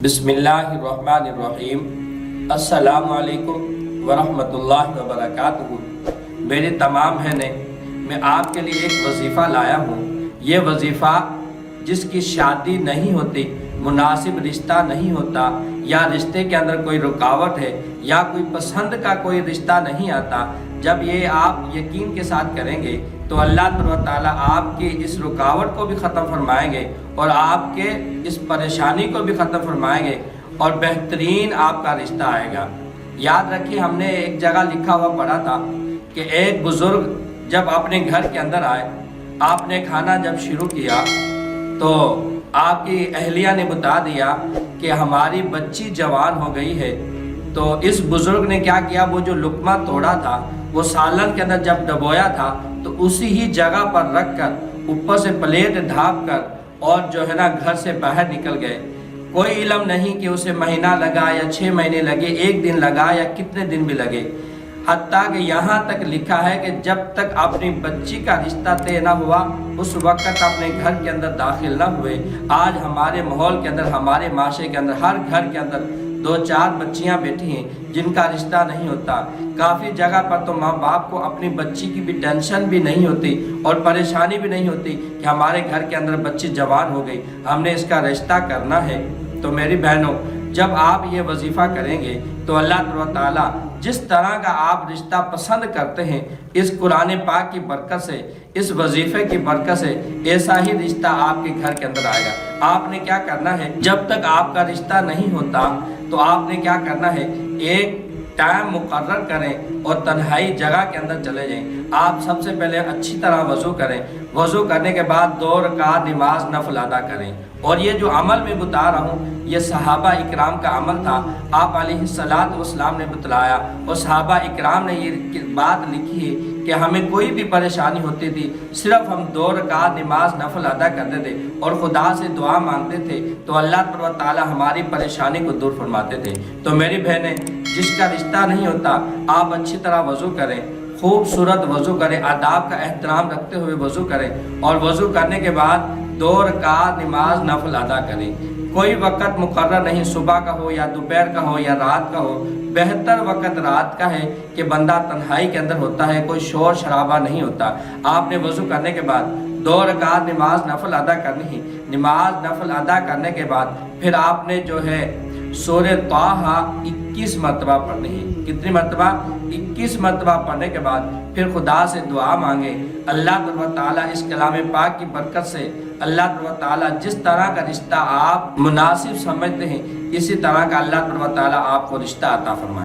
بسم اللہ الرحمن الرحیم۔ السلام علیکم ورحمۃ اللہ وبرکاتہ۔ میری تمام بہنیں، میں آپ کے لیے ایک وظیفہ لایا ہوں۔ یہ وظیفہ جس کی شادی نہیں ہوتی، مناسب رشتہ نہیں ہوتا، یا رشتے کے اندر کوئی رکاوٹ ہے، یا کوئی پسند کا کوئی رشتہ نہیں آتا، جب یہ آپ یقین کے ساتھ کریں گے تو اللہ تعالیٰ آپ کی اس رکاوٹ کو بھی ختم فرمائیں گے اور آپ کے اس پریشانی کو بھی ختم فرمائیں گے اور بہترین آپ کا رشتہ آئے گا۔ یاد رکھیے، ہم نے ایک جگہ لکھا ہوا پڑھا تھا کہ ایک بزرگ جب اپنے گھر کے اندر آئے، آپ نے کھانا جب شروع کیا تو آپ کی اہلیہ نے بتا دیا کہ ہماری بچی جوان ہو گئی ہے۔ تو اس بزرگ نے کیا کیا، وہ جو لقمہ توڑا تھا وہ سالن کے اندر جب ڈبویا تھا تو اسی ہی جگہ پر رکھ کر اوپر سے پلیٹ ڈھانپ کر اور جو ہے نا گھر سے باہر نکل گئے۔ کوئی علم نہیں کہ اسے مہینہ لگا یا 6 مہینے لگے، 1 دن لگا یا کتنے دن بھی لگے، حتیٰ کہ یہاں تک لکھا ہے کہ جب تک اپنی بچی کا رشتہ طے نہ ہوا اس وقت اپنے گھر کے اندر داخل نہ ہوئے۔ آج ہمارے ماحول کے اندر، ہمارے معاشرے کے اندر، ہر گھر کے اندر 2-4 بچیاں بیٹھی ہیں جن کا رشتہ نہیں ہوتا۔ کافی جگہ پر تو ماں باپ کو اپنی بچی کی بھی ٹینشن بھی نہیں ہوتی اور پریشانی بھی نہیں ہوتی کہ ہمارے گھر کے اندر بچی جوان ہو گئی، ہم نے اس کا رشتہ کرنا ہے۔ تو میری بہنوں، جب آپ یہ وظیفہ کریں گے تو اللہ تعالیٰ جس طرح کا آپ رشتہ پسند کرتے ہیں، اس قرآن پاک کی برکت سے، اس وظیفے کی برکت سے ایسا ہی رشتہ آپ کے گھر کے اندر آئے گا۔ آپ نے کیا کرنا ہے، جب تک آپ کا رشتہ نہیں ہوتا تو آپ نے کیا کرنا ہے، ایک ٹائم مقرر کریں اور تنہائی جگہ کے اندر چلے جائیں۔ آپ سب سے پہلے اچھی طرح وضو کریں، وضو کرنے کے بعد 2 رکعت نماز نفل ادا کریں۔ اور یہ جو عمل میں بتا رہا ہوں یہ صحابہ اکرام کا عمل تھا، آپ علیہ السلام نے بتلایا اور صحابہ اکرام نے یہ بات لکھی ہے کہ ہمیں کوئی بھی پریشانی ہوتی تھی، صرف ہم 2 رکعت نماز نفل ادا کرتے تھے اور خدا سے دعا مانگتے تھے تو اللہ تعالیٰ ہماری پریشانی کو دور فرماتے تھے۔ تو میری بہنیں، جس کا رشتہ نہیں ہوتا، آپ اچھی طرح وضو کریں، خوبصورت وضو کریں، آداب کا احترام رکھتے ہوئے وضو کریں اور وضو کرنے کے بعد 2 رکعت نماز نفل ادا کریں۔ کوئی وقت مقرر نہیں، صبح کا ہو یا دوپہر کا ہو یا رات کا ہو، بہتر وقت رات کا ہے کہ بندہ تنہائی کے اندر ہوتا ہے، کوئی شور شرابہ نہیں ہوتا۔ آپ نے وضو کرنے کے بعد 2 رکعت نماز نفل ادا کرنی ہے۔ نماز نفل ادا کرنے کے بعد پھر آپ نے جو ہے سورہ طٰہٰ 21 مرتبہ پڑھنی ہے۔ کتنی مرتبہ؟ 21 مرتبہ پڑھنے کے بعد پھر خدا سے دعا مانگے۔ اللہ تعالیٰ اس کلام پاک کی برکت سے اللہ تعالیٰ جس طرح کا رشتہ آپ مناسب سمجھتے ہیں، اسی طرح کا اللہ تعالیٰ آپ کو رشتہ عطا فرمائے۔